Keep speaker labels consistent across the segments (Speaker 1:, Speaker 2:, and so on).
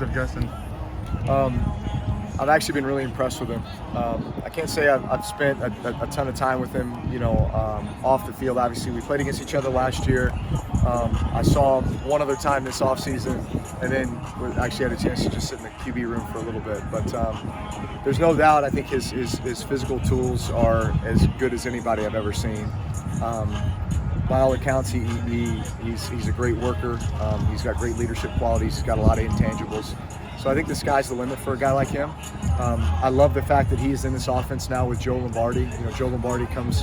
Speaker 1: Justin.
Speaker 2: I've actually been really impressed with him. I can't say I've spent a ton of time with him, off the field. Obviously, we played against each other last year. I saw him one other time this offseason, and then we actually had a chance to just sit in the QB room for a little bit. But there's no doubt, I think his physical tools are as good as anybody I've ever seen. By all accounts, he's a great worker. He's got great leadership qualities. He's got a lot of intangibles. So I think the sky's the limit for a guy like him. I love the fact that he's in this offense now with Joe Lombardi. Joe Lombardi comes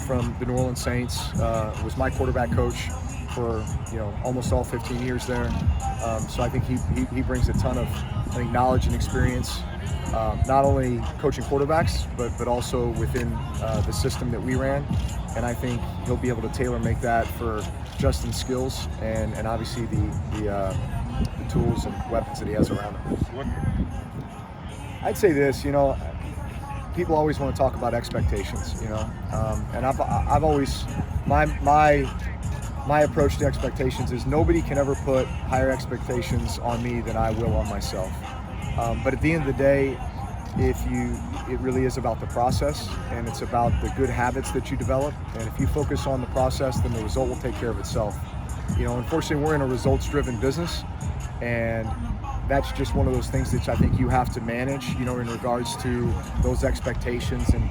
Speaker 2: from the New Orleans Saints, was my quarterback coach for almost all 15 years there. So I think he brings a ton of knowledge and experience, not only coaching quarterbacks, but also within the system that we ran. And I think he'll be able to tailor-make that for Justin's skills and obviously the tools and weapons that he has around him. I'd say this, people always want to talk about expectations, and I've always, my approach to expectations is nobody can ever put higher expectations on me than I will on myself. But at the end of the day, it really is about the process, and it's about the good habits that you develop. And if you focus on the process, then the result will take care of itself. Unfortunately, we're in a results-driven business, and that's just one of those things that I think you have to manage, in regards to those expectations and,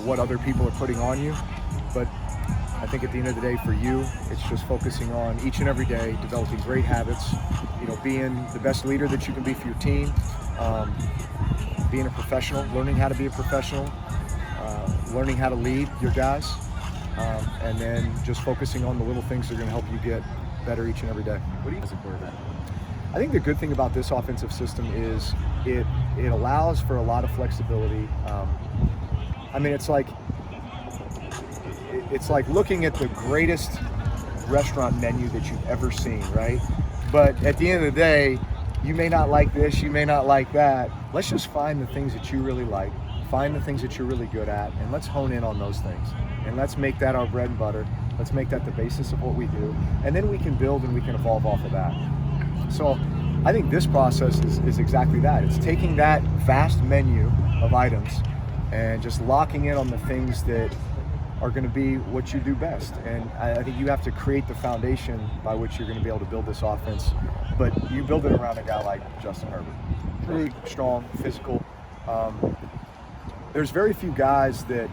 Speaker 2: what other people are putting on you. But I think at the end of the day for you, it's just focusing on each and every day, developing great habits, being the best leader that you can be for your team, being a professional, learning how to be a professional, learning how to lead your guys, and then just focusing on the little things that are going to help you get better each and every day.
Speaker 1: What do you think of that?
Speaker 2: I think the good thing about this offensive system is it allows for a lot of flexibility. It's like looking at the greatest restaurant menu that you've ever seen, right? But at the end of the day, you may not like this, you may not like that. Let's just find the things that you really like, find the things that you're really good at, and let's hone in on those things. And let's make that our bread and butter. Let's make that the basis of what we do. And then we can build and we can evolve off of that. So I think this process is exactly that. It's taking that vast menu of items and just locking in on the things that are going to be what you do best. And I think you have to create the foundation by which you're going to be able to build this offense. But you build it around a guy like Justin Herbert. Really strong, physical. There's very few guys that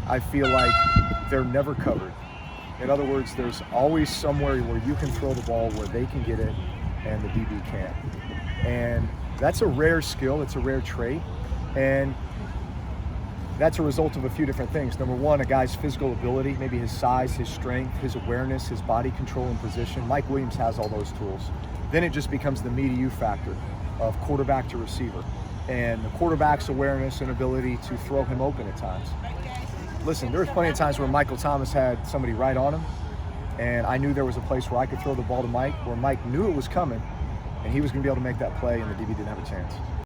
Speaker 2: I feel like they're never covered. In other words, there's always somewhere where you can throw the ball where they can get it and the DB can't. And that's a rare skill, it's a rare trait. And that's a result of a few different things. Number one, a guy's physical ability, maybe his size, his strength, his awareness, his body control and position. Mike Williams has all those tools. Then it just becomes the me to you factor of quarterback to receiver. And the quarterback's awareness and ability to throw him open at times. Listen, there was plenty of times where Michael Thomas had somebody right on him, and I knew there was a place where I could throw the ball to Mike, where Mike knew it was coming, and he was going to be able to make that play, and the DB didn't have a chance.